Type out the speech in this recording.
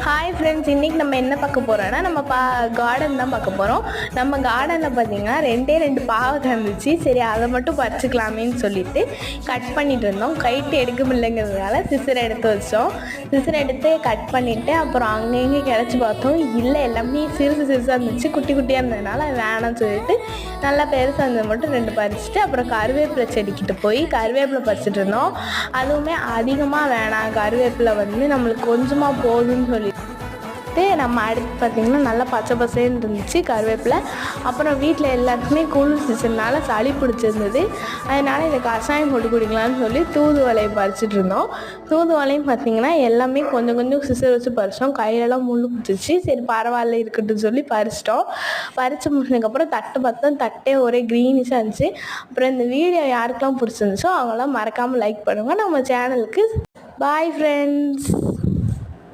Hi friends, இன்றைக்கி நம்ம என்ன பார்க்க போகிறோன்னா நம்ம கார்டன் தான் பார்க்க போகிறோம். நம்ம கார்டனில் பார்த்திங்கன்னா ரெண்டு பாவக்காய் இருந்துச்சு. சரி அதை மட்டும் பறிச்சுக்கலாமேன்னு சொல்லிட்டு கட் பண்ணிட்டு இருந்தோம். கைட்டு எடுக்க முடியலைங்கிறதுனால சிசர் எடுத்து வச்சோம். சிசர் எடுத்து கட் பண்ணிவிட்டு அப்புறம் அங்கங்கே கிடச்சி பார்த்தோம். இல்லை, எல்லாமே சிறுசாக இருந்துச்சு. குட்டி குட்டியாக இருந்ததுனால வேணாம்னு சொல்லிட்டு நல்லா பெருசாக இருந்தது மட்டும் 2 பறிச்சுட்டு அப்புறம் கருவேப்பிலை செடிக்கிட்டு போய் கருவேப்பிலை பறிச்சுட்டு இருந்தோம். அதுவுமே அதிகமாக வேணாம், கருவேப்பிலை நம்மளுக்கு கொஞ்சமாக போதும்னு சொல்லி நம்ம அடுத்து பார்த்திங்கன்னா நல்லா பச்சை பசேன்னு இருந்துச்சு கருவேப்பிலை. அப்புறம் வீட்டில் எல்லாத்துக்குமே குளிர் சீசனால் சளி பிடிச்சிருந்தது. அதனால் இதை கஷாயம் போட்டு குடிக்கலான்னு சொல்லி தூதுவளையை பறிச்சுட்டு இருந்தோம். தூதுவளையும் பார்த்திங்கன்னா எல்லாமே கொஞ்சம் கொஞ்சம் சிசர் வச்சு பறித்தோம். கையிலலாம் முள் பிடிச்சிச்சு. சரி பரவாயில்ல இருக்கட்டும்னு சொல்லி பறிச்சிட்டோம். பறித்து முடிச்சதுக்கப்புறம் தட்டு பார்த்தோம். தட்டே ஒரே க்ரீனிஷாக இருந்துச்சு. அப்புறம் இந்த வீடியோ யாருக்கெல்லாம் பிடிச்சிருந்துச்சோ அவங்களாம் மறக்காமல் லைக் பண்ணுங்கள். நம்ம சேனலுக்கு பாய் ஃப்ரெண்ட்ஸ்.